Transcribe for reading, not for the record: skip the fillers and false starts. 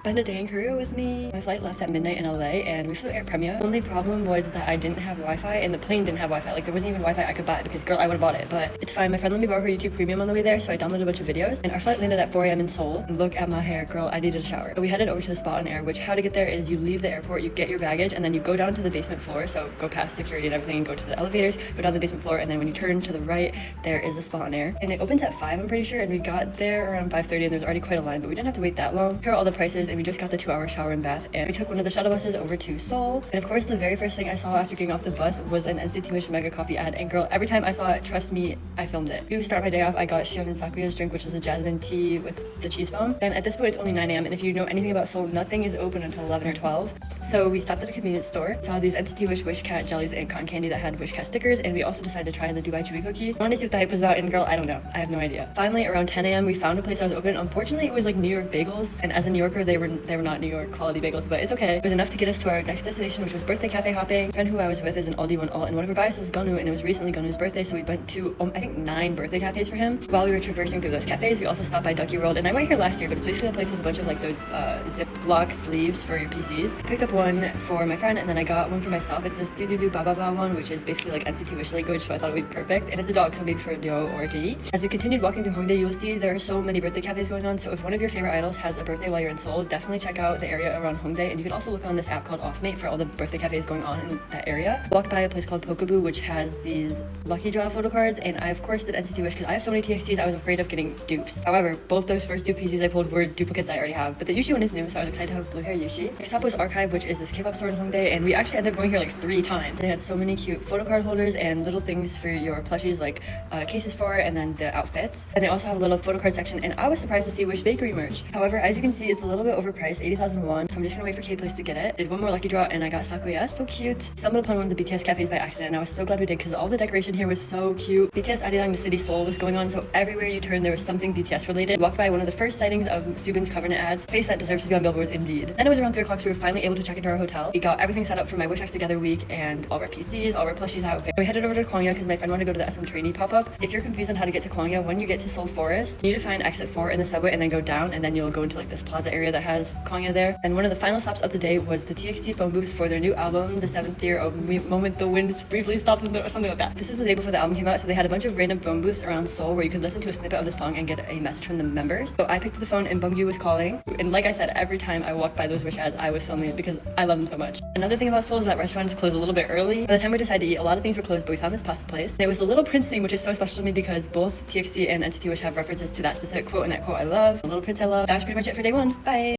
spend a day in Korea with me. My flight left at midnight in LA and we flew Air Premia. The only problem was that I didn't have Wi-Fi and the plane didn't have Wi-Fi. Like there wasn't even Wi-Fi I could buy because girl, I would have bought it, but it's fine. My friend let me borrow her YouTube Premium on the way there, so I downloaded a bunch of videos and our flight landed at 4 a.m. in Seoul. And look at my hair, girl, I needed a shower. So we headed over to the Spa on Air, which how to get there is you leave the airport, you get your baggage, and then you go down to the basement floor. So go past security and everything and go to the elevators, go down the basement floor, and then when you turn to the right, there is the Spa on Air. And it opens at 5, I'm pretty sure, and we got there around 5:30 and there's already quite a line, but we didn't have to wait that long. Here are all the prices, and we just got the 2-hour shower and bath, and we took one of the shuttle buses over to Seoul. And of course, the very first thing I saw after getting off the bus was an NCT Wish Mega Coffee ad, and girl, every time I saw it, trust me, I filmed it. To start my day off, I got Shion and Sakuya's drink, which is a jasmine tea with the cheese foam. And at this point, it's only 9 a.m. and if you know anything about Seoul, nothing is open until 11 or 12. So we stopped at a convenience store, saw these NCT Wish Cat jellies and cotton candy that had Wish Cat stickers, and we also decided to try the Dubai Chewy cookie. I wanted to see what the hype was about, and girl, I don't know. I have no idea. Finally, around 10 a.m., we found a place that was open. Unfortunately, it was like New York bagels, and as a New Yorker, they were not New York quality bagels, but it's okay. It was enough to get us to our next destination, which was birthday cafe hopping. The friend who I was with is an Aldi 1 alt, and one of her biases is Gonu, and it was recently Gonu's birthday, so we went to, I think 9 birthday cafes for him. While we were traversing through those cafes, we also stopped by Ducky World, and I went here last year, but it's basically a place with a bunch of like those Ziploc sleeves for your PCs. I picked up one for my friend, and then I got one for myself. It's this do ba ba ba one, which is basically like NCT Wish language, so I thought it would be perfect. And it's a dog, so maybe for Leo or Dee. As we continued walking through Hongdae, you will see there are so many birthday cafes going on, so if one of your favorite idols has a birthday while you're in Seoul, definitely check out the area around Hongdae, and you can also look on this app called Offmate for all the birthday cafes going on in that area. Walked by a place called Pokeboo, which has these lucky draw photo cards, and I of course did NCT Wish because I have so many TXTs I was afraid of getting dupes. However, both those first 2 PCs I pulled were duplicates I already have, but the Yushi one is new, so I was excited to have blue hair Yushi. Next up was Archive, which is this K-pop store in Hongdae, and we actually ended up going here like 3 times. They had so many cute photo card holders and little things for your plushies, like cases for, and then the outfits. And they also have a little photo card section, and I was surprised to see Wish Bakery merch. However, as you can see, it's a little bit overpriced, 80,000 won, so I'm just gonna wait for K-Place to get it. Did one more lucky draw, and I got Sakuya, so cute. Stumbled upon one of the BTS cafes by accident, and I was so glad we did because all the decoration here was so cute. BTS Arirang the City Seoul was going on, so everywhere you turn there was something BTS related. Walked by one of the first sightings of Subin's Covenant ads, face that deserves to be on billboards indeed. Then it was around 3 o'clock, so we were finally able to check into our hotel. We got everything set up for my Wish X Together week and all of our PCs, all of our plushies out. We headed over to Kwangya because my friend wanted to go to the SM trainee pop-up. If you're confused on how to get to Kwangya, when you get to Seoul Forest, you need to find exit 4 in the subway and then go down, and then you'll go into like this plaza area that has Kwangya there. And one of the final stops of the day was the TXT phone booth for their new album, The Seventh Year of Moment the Wind Briefly Stopped, or something like that. This was the day before the album came out, so they had a bunch of random phone booths around Seoul where you could listen to a snippet of the song and get a message from the members. So I picked up the phone and Bungyu was calling, and like I said, every time I walked by those Wish ads, I was filming it because I love them so much. Another thing about Seoul is that restaurants close a little bit early. By the time we decided to eat, a lot of things were closed, but we found this pasta place. And it was the Little Prince thing, which is so special to me because both TXT and NCT Wish have references to that specific quote, and that quote I love. The Little Prince I love. That was pretty much it for day 1. Bye!